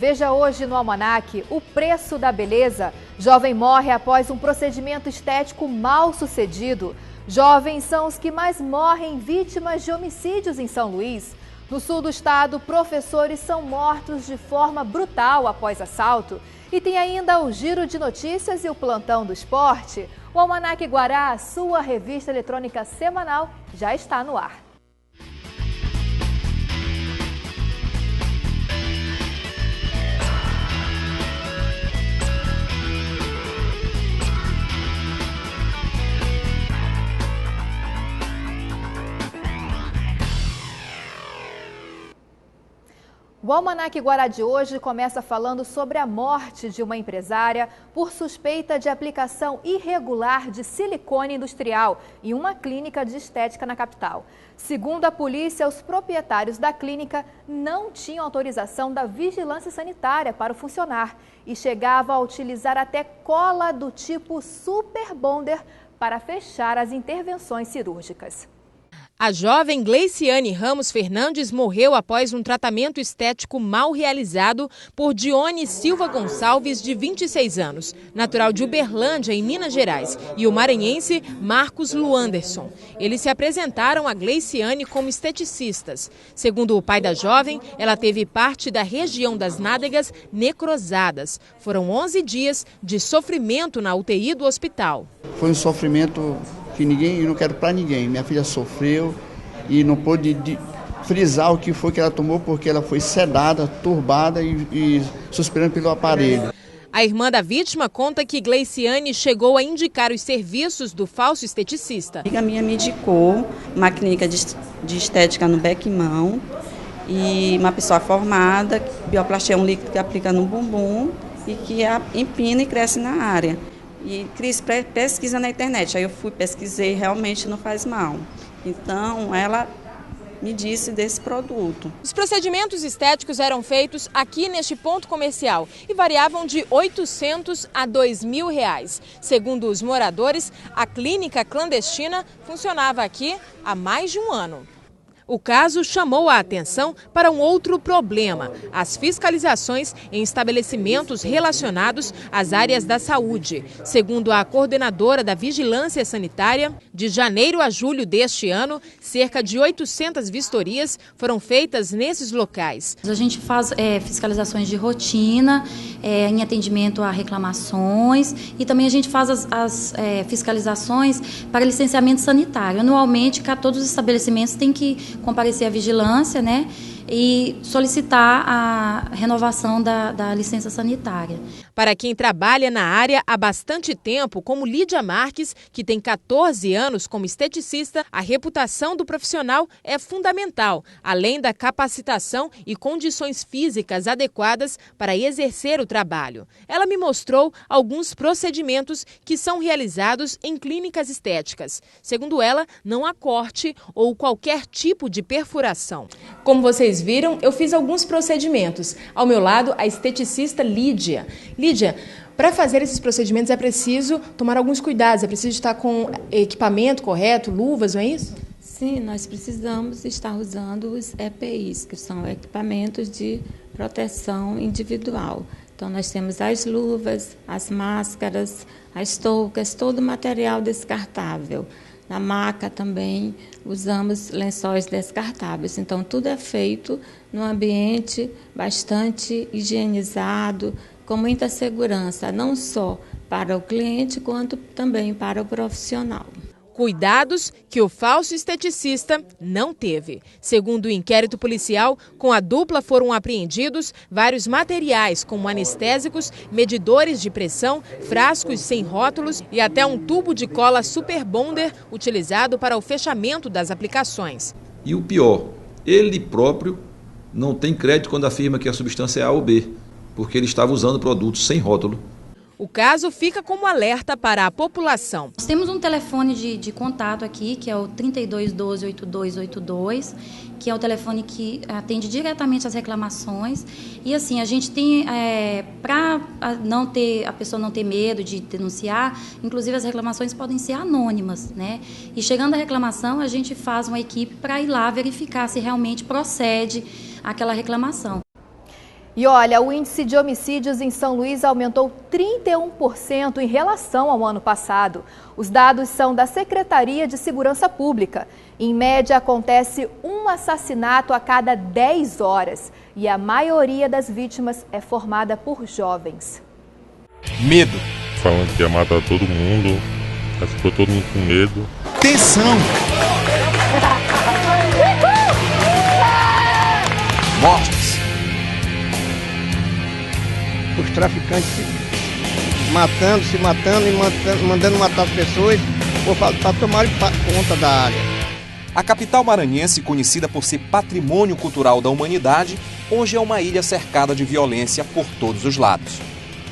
Veja hoje no Almanac o preço da beleza. Jovem morre após um procedimento estético mal sucedido. Jovens são os que mais morrem vítimas de homicídios em São Luís. No sul do estado, professores são mortos de forma brutal após assalto. E tem ainda o Giro de Notícias e o Plantão do Esporte. O Almanac Guará, sua revista eletrônica semanal, já está no ar. O Almanac Guará de hoje começa falando sobre a morte de uma empresária por suspeita de aplicação irregular de silicone industrial em uma clínica de estética na capital. Segundo a polícia, os proprietários da clínica não tinham autorização da vigilância sanitária para funcionar e chegavam a utilizar até cola do tipo Super Bonder para fechar as intervenções cirúrgicas. A jovem Gleiciane Ramos Fernandes morreu após um tratamento estético mal realizado por Dione Silva Gonçalves, de 26 anos, natural de Uberlândia, em Minas Gerais, e o maranhense Marcos Luanderson. Eles se apresentaram a Gleiciane como esteticistas. Segundo o pai da jovem, ela teve parte da região das nádegas necrosadas. Foram 11 dias de sofrimento na UTI do hospital. Foi um sofrimento que eu não quero para ninguém. Minha filha sofreu e não pôde frisar o que foi que ela tomou, porque ela foi sedada, turbada e suspirando pelo aparelho. A irmã da vítima conta que Gleiciane chegou a indicar os serviços do falso esteticista. A amiga minha me indicou uma clínica de estética no Bequimão e uma pessoa formada, bioplastia é um líquido que aplica no bumbum e que empina e cresce na área. E Cris pesquisa na internet, aí eu pesquisei, realmente não faz mal. Então ela me disse desse produto. Os procedimentos estéticos eram feitos aqui neste ponto comercial e variavam de R$ 800 a R$ 2.000. Segundo os moradores, a clínica clandestina funcionava aqui há mais de um ano. O caso chamou a atenção para um outro problema: as fiscalizações em estabelecimentos relacionados às áreas da saúde. Segundo a coordenadora da Vigilância Sanitária, de janeiro a julho deste ano, cerca de 800 vistorias foram feitas nesses locais. A gente faz fiscalizações de rotina, em atendimento a reclamações, e também a gente faz as fiscalizações para licenciamento sanitário. Anualmente, todos os estabelecimentos têm que comparecer à vigilância, né, e solicitar a renovação da licença sanitária. Para quem trabalha na área há bastante tempo, como Lídia Marques, que tem 14 anos como esteticista, a reputação do profissional é fundamental, além da capacitação e condições físicas adequadas para exercer o trabalho. Ela me mostrou alguns procedimentos que são realizados em clínicas estéticas. Segundo ela, não há corte ou qualquer tipo de perfuração. Como vocês viram, eu fiz alguns procedimentos. Ao meu lado, a esteticista Lídia. Lídia, para fazer esses procedimentos é preciso tomar alguns cuidados, é preciso estar com equipamento correto, luvas, não é isso? Sim, nós precisamos estar usando os EPIs, que são equipamentos de proteção individual. Então, nós temos as luvas, as máscaras, as toucas, todo o material descartável. Na maca também usamos lençóis descartáveis. Então, tudo é feito num ambiente bastante higienizado, com muita segurança, não só para o cliente, quanto também para o profissional. Cuidados que o falso esteticista não teve. Segundo o inquérito policial, com a dupla foram apreendidos vários materiais, como anestésicos, medidores de pressão, frascos sem rótulos e até um tubo de cola Super Bonder utilizado para o fechamento das aplicações. E o pior, ele próprio não tem crédito quando afirma que a substância é A ou B, porque ele estava usando produtos sem rótulo. O caso fica como alerta para a população. Nós temos um telefone de contato aqui, que é o 3212-8282, que é o telefone que atende diretamente as reclamações. E assim, a gente tem, para a pessoa não ter medo de denunciar, inclusive as reclamações podem ser anônimas, né? E chegando a reclamação, a gente faz uma equipe para ir lá verificar se realmente procede aquela reclamação. E olha, o índice de homicídios em São Luís aumentou 31% em relação ao ano passado. Os dados são da Secretaria de Segurança Pública. Em média, acontece um assassinato a cada 10 horas. E a maioria das vítimas é formada por jovens. Medo. Falando que ia matar todo mundo, ficou todo mundo com medo. Tensão. Mortes. Os traficantes se matando e mandando matar as pessoas para tomar conta da área. A capital maranhense, conhecida por ser patrimônio cultural da humanidade, hoje é uma ilha cercada de violência por todos os lados.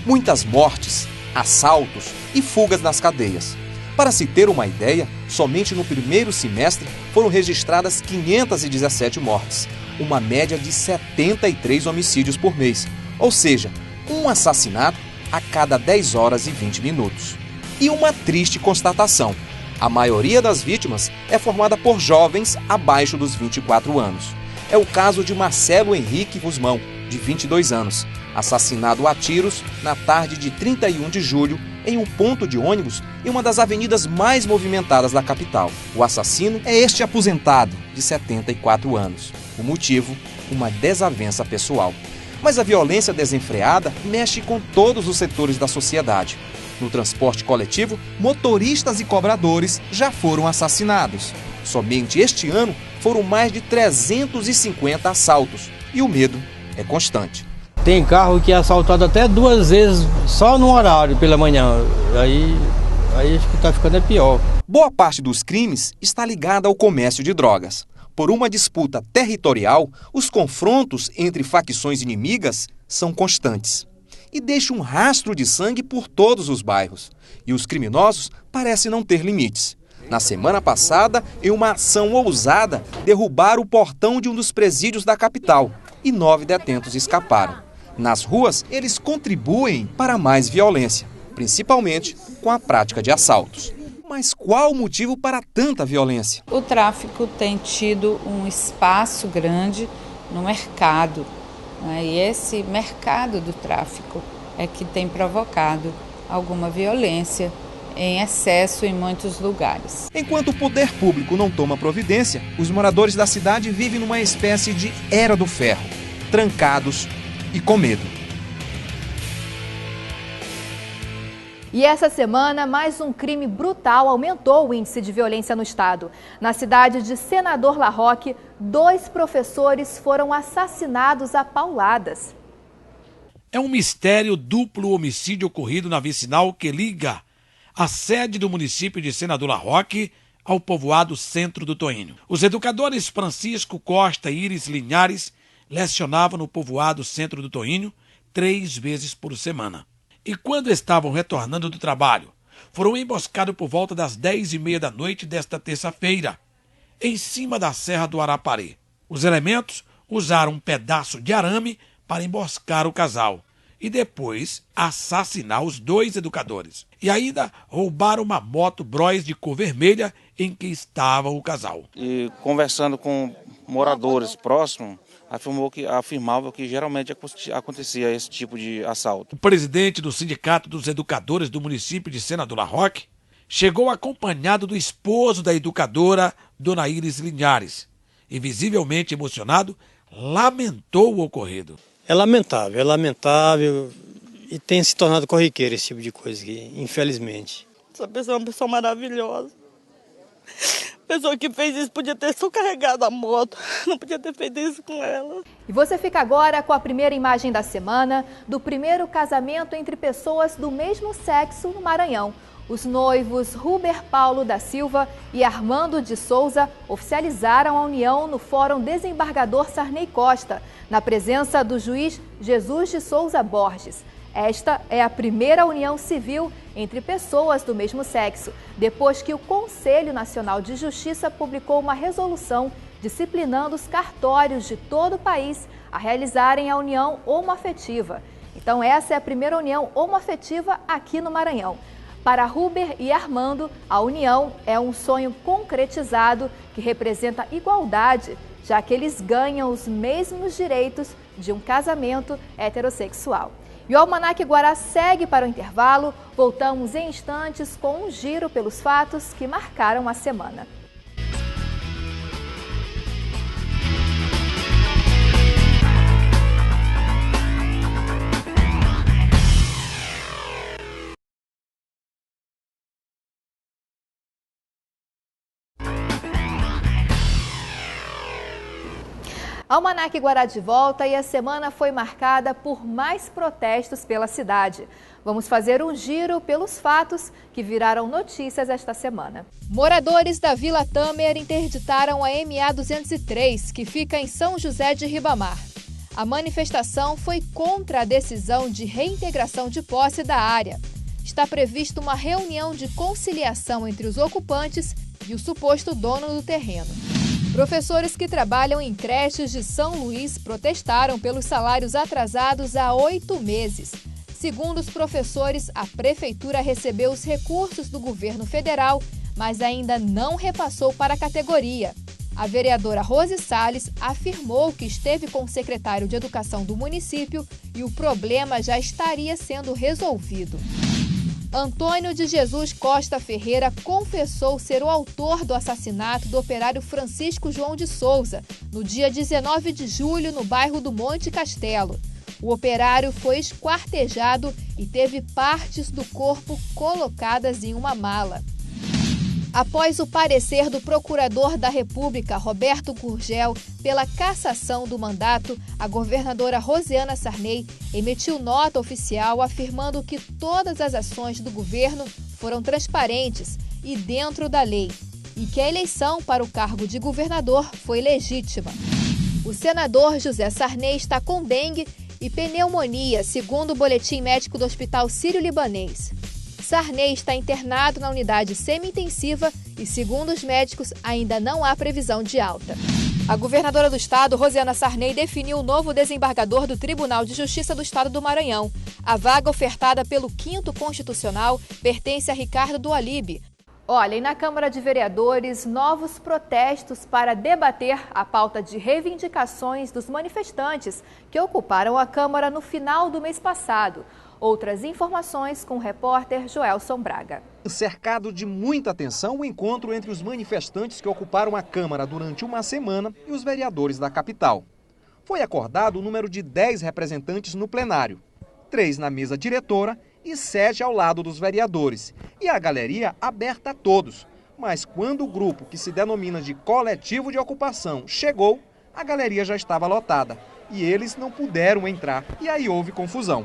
Muitas mortes, assaltos e fugas nas cadeias. Para se ter uma ideia, somente no primeiro semestre foram registradas 517 mortes, uma média de 73 homicídios por mês, ou seja, um assassinato a cada 10 horas e 20 minutos. E uma triste constatação: a maioria das vítimas é formada por jovens abaixo dos 24 anos. É o caso de Marcelo Henrique Guzmão, de 22 anos, assassinado a tiros na tarde de 31 de julho em um ponto de ônibus em uma das avenidas mais movimentadas da capital. O assassino é este aposentado, de 74 anos. O motivo, uma desavença pessoal. Mas a violência desenfreada mexe com todos os setores da sociedade. No transporte coletivo, motoristas e cobradores já foram assassinados. Somente este ano foram mais de 350 assaltos. E o medo é constante. Tem carro que é assaltado até 2 vezes só no horário pela manhã. Aí acho que está ficando pior. Boa parte dos crimes está ligada ao comércio de drogas. Por uma disputa territorial, os confrontos entre facções inimigas são constantes e deixam um rastro de sangue por todos os bairros. E os criminosos parecem não ter limites. Na semana passada, em uma ação ousada, derrubaram o portão de um dos presídios da capital e 9 detentos escaparam. Nas ruas, eles contribuem para mais violência, principalmente com a prática de assaltos. Mas qual o motivo para tanta violência? O tráfico tem tido um espaço grande no mercado, né? E esse mercado do tráfico é que tem provocado alguma violência em excesso em muitos lugares. Enquanto o poder público não toma providência, os moradores da cidade vivem numa espécie de era do ferro, trancados e com medo. E essa semana, mais um crime brutal aumentou o índice de violência no estado. Na cidade de Senador La Rocque, 2 professores foram assassinados a pauladas. É um mistério duplo homicídio ocorrido na vicinal que liga a sede do município de Senador La Rocque ao povoado Centro do Toinho. Os educadores Francisco Costa e Iris Linhares lecionavam no povoado Centro do Toinho 3 vezes por semana. E quando estavam retornando do trabalho, foram emboscados por volta das 10h30 da noite desta terça-feira, em cima da Serra do Araparê. Os elementos usaram um pedaço de arame para emboscar o casal e depois assassinar os 2 educadores. E ainda roubaram uma moto Bros de cor vermelha em que estava o casal. E conversando com moradores próximos, afirmava que geralmente acontecia esse tipo de assalto. O presidente do Sindicato dos Educadores do município de Senador La Rocque chegou acompanhado do esposo da educadora, Dona Iris Linhares, e visivelmente emocionado, lamentou o ocorrido. É lamentável e tem se tornado corriqueiro esse tipo de coisa aqui, infelizmente. Essa pessoa é uma pessoa maravilhosa. A pessoa que fez isso podia ter só carregado a moto, não podia ter feito isso com ela. E você fica agora com a primeira imagem da semana do primeiro casamento entre pessoas do mesmo sexo no Maranhão. Os noivos Ruber Paulo da Silva e Armando de Souza oficializaram a união no Fórum Desembargador Sarney Costa, na presença do juiz Jesus de Souza Borges. Esta é a primeira união civil entre pessoas do mesmo sexo, depois que o Conselho Nacional de Justiça publicou uma resolução disciplinando os cartórios de todo o país a realizarem a união homoafetiva. Então essa é a primeira união homoafetiva aqui no Maranhão. Para Ruber e Armando, a união é um sonho concretizado que representa igualdade, já que eles ganham os mesmos direitos de um casamento heterossexual. E o Almanac Guará segue para o intervalo. Voltamos em instantes com um giro pelos fatos que marcaram a semana. Almanac Guará de volta e a semana foi marcada por mais protestos pela cidade. Vamos fazer um giro pelos fatos que viraram notícias esta semana. Moradores da Vila Tamer interditaram a MA 203, que fica em São José de Ribamar. A manifestação foi contra a decisão de reintegração de posse da área. Está prevista uma reunião de conciliação entre os ocupantes e o suposto dono do terreno. Professores que trabalham em creches de São Luís protestaram pelos salários atrasados há 8 meses. Segundo os professores, a prefeitura recebeu os recursos do governo federal, mas ainda não repassou para a categoria. A vereadora Rose Salles afirmou que esteve com o secretário de Educação do município e o problema já estaria sendo resolvido. Antônio de Jesus Costa Ferreira confessou ser o autor do assassinato do operário Francisco João de Souza, no dia 19 de julho, no bairro do Monte Castelo. O operário foi esquartejado e teve partes do corpo colocadas em uma mala. Após o parecer do procurador da República, Roberto Gurgel, pela cassação do mandato, a governadora Rosiana Sarney emitiu nota oficial afirmando que todas as ações do governo foram transparentes e dentro da lei, e que a eleição para o cargo de governador foi legítima. O senador José Sarney está com dengue e pneumonia, segundo o boletim médico do Hospital Sírio-Libanês. Sarney está internado na unidade semi-intensiva e, segundo os médicos, ainda não há previsão de alta. A governadora do estado, Rosiana Sarney, definiu o novo desembargador do Tribunal de Justiça do Estado do Maranhão. A vaga ofertada pelo 5º Constitucional pertence a Ricardo Dualibe. Olha, e na Câmara de Vereadores, novos protestos para debater a pauta de reivindicações dos manifestantes que ocuparam a Câmara no final do mês passado. Outras informações com o repórter Joelson Braga. Cercado de muita atenção, o encontro entre os manifestantes que ocuparam a Câmara durante uma semana e os vereadores da capital. Foi acordado o número de 10 representantes no plenário, 3 na mesa diretora e 7 ao lado dos vereadores, e a galeria aberta a todos. Mas quando o grupo, que se denomina de Coletivo de Ocupação, chegou, a galeria já estava lotada e eles não puderam entrar, e aí houve confusão.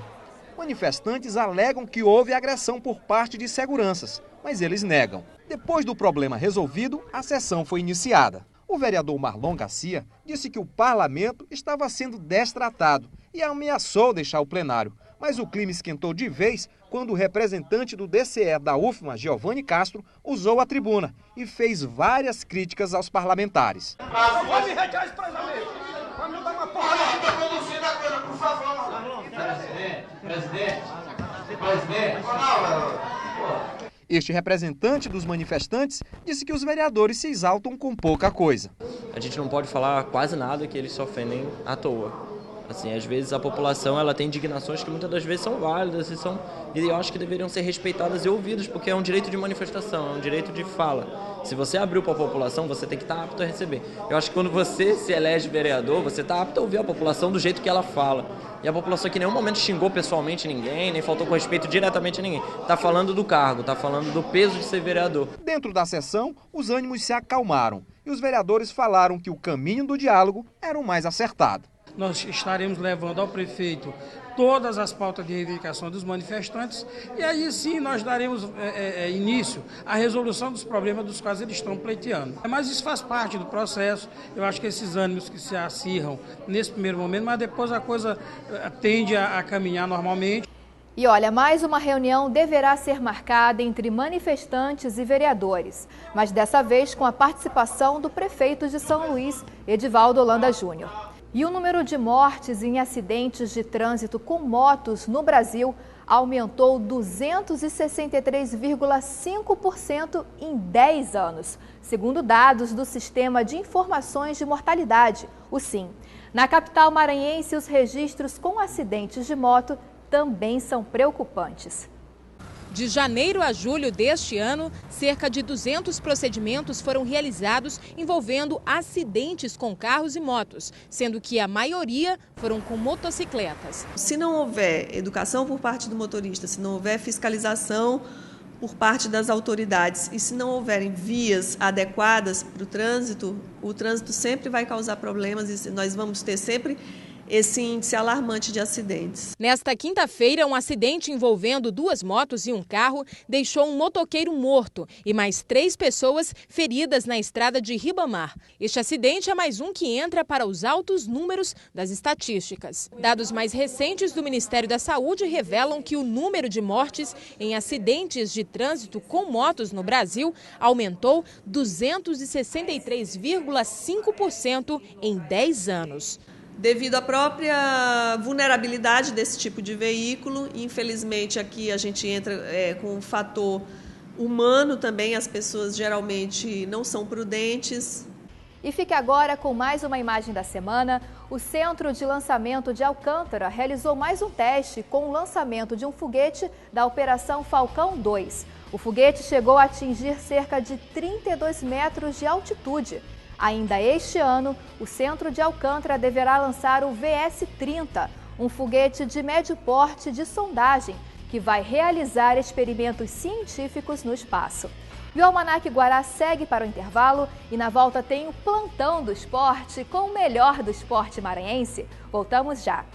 Manifestantes alegam que houve agressão por parte de seguranças, mas eles negam. Depois do problema resolvido, a sessão foi iniciada. O vereador Marlon Garcia disse que o parlamento estava sendo destratado e ameaçou deixar o plenário. Mas o clima esquentou de vez quando o representante do DCE da UFMA, Giovanni Castro, usou a tribuna e fez várias críticas aos parlamentares. Este representante dos manifestantes disse que os vereadores se exaltam com pouca coisa. A gente não pode falar quase nada que eles se ofendem à toa. Assim, às vezes a população ela tem indignações que muitas das vezes são válidas e eu acho que deveriam ser respeitadas e ouvidas, porque é um direito de manifestação, é um direito de fala. Se você abriu para a população, você tem que estar apto a receber. Eu acho que quando você se elege vereador, você está apto a ouvir a população do jeito que ela fala. E a população que em nenhum momento xingou pessoalmente ninguém, nem faltou com respeito diretamente a ninguém. Está falando do cargo, está falando do peso de ser vereador. Dentro da sessão, os ânimos se acalmaram e os vereadores falaram que o caminho do diálogo era o mais acertado. Nós estaremos levando ao prefeito todas as pautas de reivindicação dos manifestantes e aí sim nós daremos início à resolução dos problemas dos quais eles estão pleiteando. Mas isso faz parte do processo, eu acho que esses ânimos que se acirram nesse primeiro momento, mas depois a coisa tende a caminhar normalmente. E olha, mais uma reunião deverá ser marcada entre manifestantes e vereadores, mas dessa vez com a participação do prefeito de São Luís, Edivaldo Holanda Júnior. E o número de mortes em acidentes de trânsito com motos no Brasil aumentou 263,5% em 10 anos, segundo dados do Sistema de Informações de Mortalidade, o SIM. Na capital maranhense, os registros com acidentes de moto também são preocupantes. De janeiro a julho deste ano, cerca de 200 procedimentos foram realizados envolvendo acidentes com carros e motos, sendo que a maioria foram com motocicletas. Se não houver educação por parte do motorista, se não houver fiscalização por parte das autoridades e se não houverem vias adequadas para o trânsito sempre vai causar problemas e nós vamos ter sempre esse índice alarmante de acidentes. Nesta quinta-feira, um acidente envolvendo 2 motos e um carro deixou um motoqueiro morto e mais 3 pessoas feridas na estrada de Ribamar. Este acidente é mais um que entra para os altos números das estatísticas. Dados mais recentes do Ministério da Saúde revelam que o número de mortes em acidentes de trânsito com motos no Brasil aumentou 263,5% em 10 anos. Devido à própria vulnerabilidade desse tipo de veículo, infelizmente aqui a gente entra com um fator humano também, as pessoas geralmente não são prudentes. E fique agora com mais uma imagem da semana. O Centro de Lançamento de Alcântara realizou mais um teste com o lançamento de um foguete da Operação Falcão 2. O foguete chegou a atingir cerca de 32 metros de altitude. Ainda este ano, o Centro de Alcântara deverá lançar o VS-30, um foguete de médio porte de sondagem, que vai realizar experimentos científicos no espaço. E o Almanac Guará segue para o intervalo e na volta tem o Plantão do Esporte com o melhor do esporte maranhense. Voltamos já.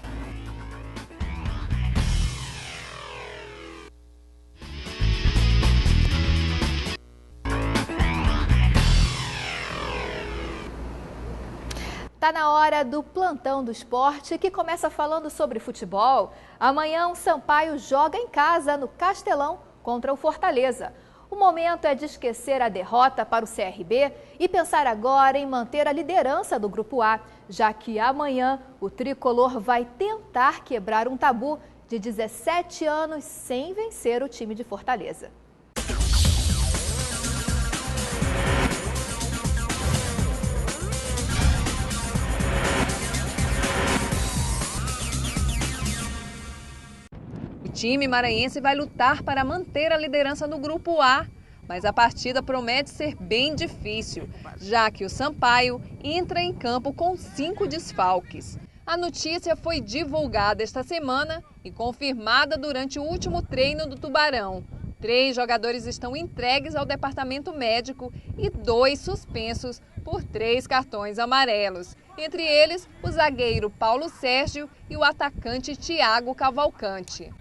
Está na hora do Plantão do Esporte, que começa falando sobre futebol. Amanhã o Sampaio joga em casa no Castelão contra o Fortaleza. O momento é de esquecer a derrota para o CRB e pensar agora em manter a liderança do Grupo A, já que amanhã o tricolor vai tentar quebrar um tabu de 17 anos sem vencer o time de Fortaleza. O time maranhense vai lutar para manter a liderança no Grupo A, mas a partida promete ser bem difícil, já que o Sampaio entra em campo com 5 desfalques. A notícia foi divulgada esta semana e confirmada durante o último treino do Tubarão. 3 jogadores estão entregues ao departamento médico e 2 suspensos por 3 cartões amarelos. Entre eles, o zagueiro Paulo Sérgio e o atacante Thiago Cavalcante.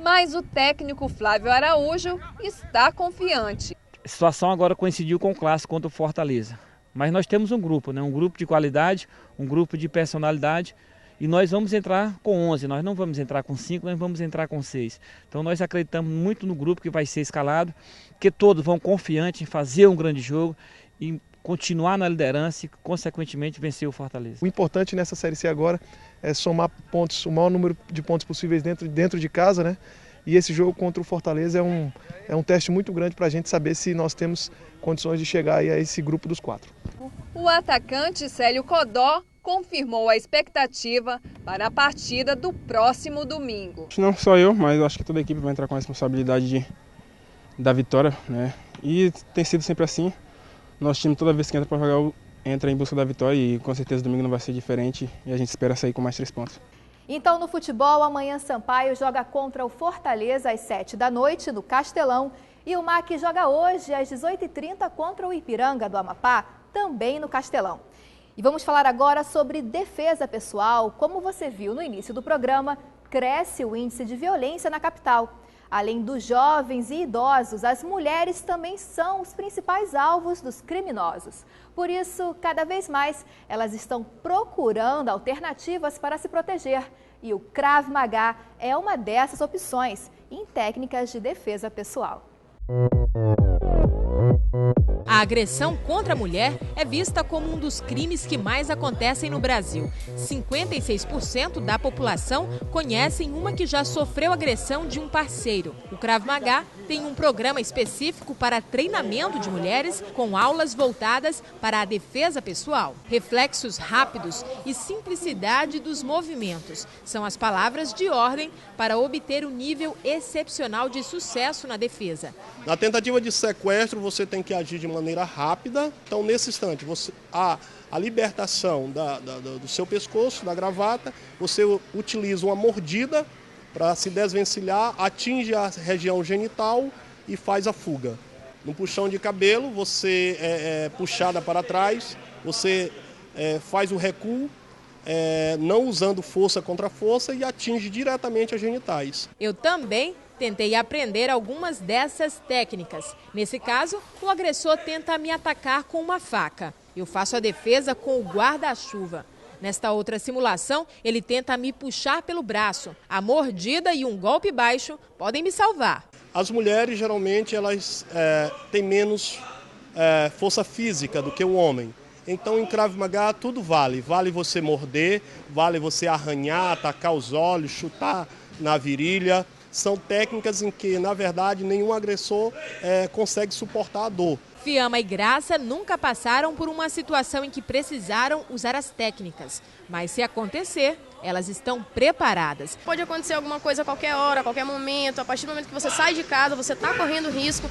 Mas o técnico Flávio Araújo está confiante. A situação agora coincidiu com o clássico contra o Fortaleza. Mas nós temos um grupo, um grupo de qualidade, um grupo de personalidade. E nós vamos entrar com 11, nós não vamos entrar com 5, nós vamos entrar com 6. Então nós acreditamos muito no grupo que vai ser escalado, que todos vão confiantes em fazer um grande jogo e continuar na liderança e, consequentemente, vencer o Fortaleza. O importante nessa Série C agora é somar pontos, o maior número de pontos possíveis dentro de casa, né? E esse jogo contra o Fortaleza é um teste muito grande para a gente saber se nós temos condições de chegar aí a esse grupo dos 4. O atacante Célio Codó confirmou a expectativa para a partida do próximo domingo. Não só eu, mas eu acho que toda a equipe vai entrar com a responsabilidade da vitória, né? E tem sido sempre assim. Nosso time, toda vez que entra para jogar, entra em busca da vitória e com certeza domingo não vai ser diferente e a gente espera sair com mais 3 pontos. Então, no futebol, amanhã Sampaio joga contra o Fortaleza às 7 da noite no Castelão e o MAC joga hoje às 18h30 contra o Ipiranga do Amapá, também no Castelão. E vamos falar agora sobre defesa pessoal. Como você viu no início do programa, cresce o índice de violência na capital. Além dos jovens e idosos, as mulheres também são os principais alvos dos criminosos. Por isso, cada vez mais, elas estão procurando alternativas para se proteger. E o Krav Maga é uma dessas opções em técnicas de defesa pessoal. A agressão contra a mulher é vista como um dos crimes que mais acontecem no Brasil. 56% da população conhecem uma que já sofreu agressão de um parceiro. O Krav Maga tem um programa específico para treinamento de mulheres com aulas voltadas para a defesa pessoal. Reflexos rápidos e simplicidade dos movimentos são as palavras de ordem para obter um nível excepcional de sucesso na defesa. Na tentativa de sequestro, você tem que agir de maneira rápida. Então, nesse instante, a libertação do seu pescoço, da gravata, você utiliza uma mordida para se desvencilhar, atinge a região genital e faz a fuga. No puxão de cabelo, você é puxada para trás, você faz o recuo, não usando força contra força e atinge diretamente as genitais. Eu também tentei aprender algumas dessas técnicas. Nesse caso, o agressor tenta me atacar com uma faca. Eu faço a defesa com o guarda-chuva. Nesta outra simulação, ele tenta me puxar pelo braço. A mordida e um golpe baixo podem me salvar. As mulheres, geralmente, elas têm menos força física do que o homem. Então, em Krav Maga, tudo vale. Vale você morder, vale você arranhar, atacar os olhos, chutar na virilha. São técnicas em que, na verdade, nenhum agressor consegue suportar a dor. Fiamma e Graça nunca passaram por uma situação em que precisaram usar as técnicas. Mas se acontecer, elas estão preparadas. Pode acontecer alguma coisa a qualquer hora, a qualquer momento. A partir do momento que você sai de casa, você está correndo risco.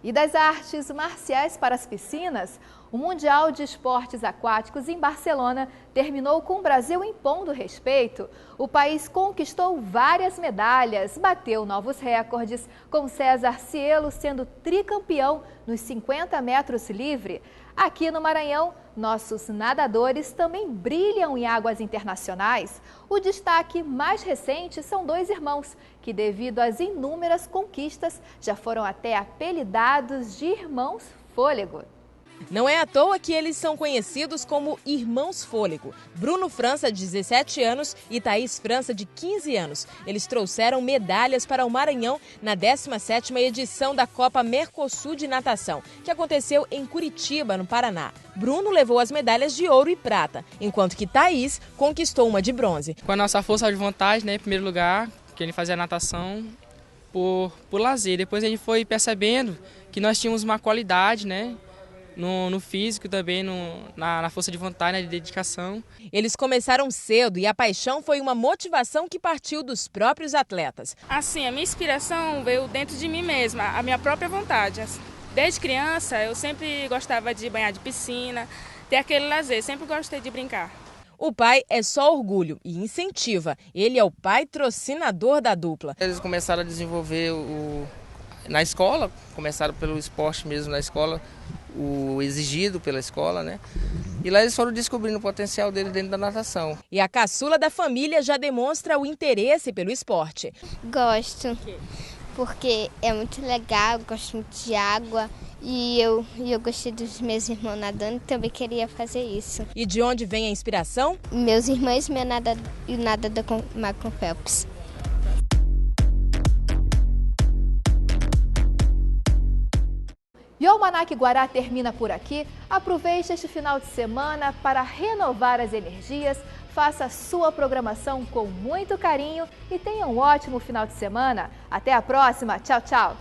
E das artes marciais para as piscinas, o Mundial de Esportes Aquáticos em Barcelona terminou com o Brasil impondo respeito. O país conquistou várias medalhas, bateu novos recordes, com César Cielo sendo tricampeão nos 50 metros livre. Aqui no Maranhão, nossos nadadores também brilham em águas internacionais. O destaque mais recente são dois irmãos, que devido às inúmeras conquistas, já foram até apelidados de Irmãos Fôlego. Não é à toa que eles são conhecidos como Irmãos Fôlego. Bruno França, de 17 anos, e Thaís França, de 15 anos. Eles trouxeram medalhas para o Maranhão na 17ª edição da Copa Mercosul de Natação, que aconteceu em Curitiba, no Paraná. Bruno levou as medalhas de ouro e prata, enquanto que Thaís conquistou uma de bronze. Com a nossa força de vontade, em primeiro lugar, que ele fazia natação por lazer. Depois a gente foi percebendo que nós tínhamos uma qualidade, no físico também, na força de vontade, na dedicação. Eles começaram cedo e a paixão foi uma motivação que partiu dos próprios atletas. Assim, a minha inspiração veio dentro de mim mesma, a minha própria vontade. Desde criança, eu sempre gostava de banhar de piscina, ter aquele lazer, sempre gostei de brincar. O pai é só orgulho e incentiva. Ele é o patrocinador da dupla. Eles começaram a desenvolver na escola, começaram pelo esporte mesmo na escola, o exigido pela escola, E lá eles foram descobrindo o potencial dele dentro da natação. E a caçula da família já demonstra o interesse pelo esporte. Gosto, porque é muito legal, eu gosto muito de água e eu gostei dos meus irmãos nadando e também queria fazer isso. E de onde vem a inspiração? Meus irmãos e o nadador com Michael Phelps. E o Almanac Guará termina por aqui. Aproveite este final de semana para renovar as energias, faça a sua programação com muito carinho e tenha um ótimo final de semana. Até a próxima. Tchau, tchau.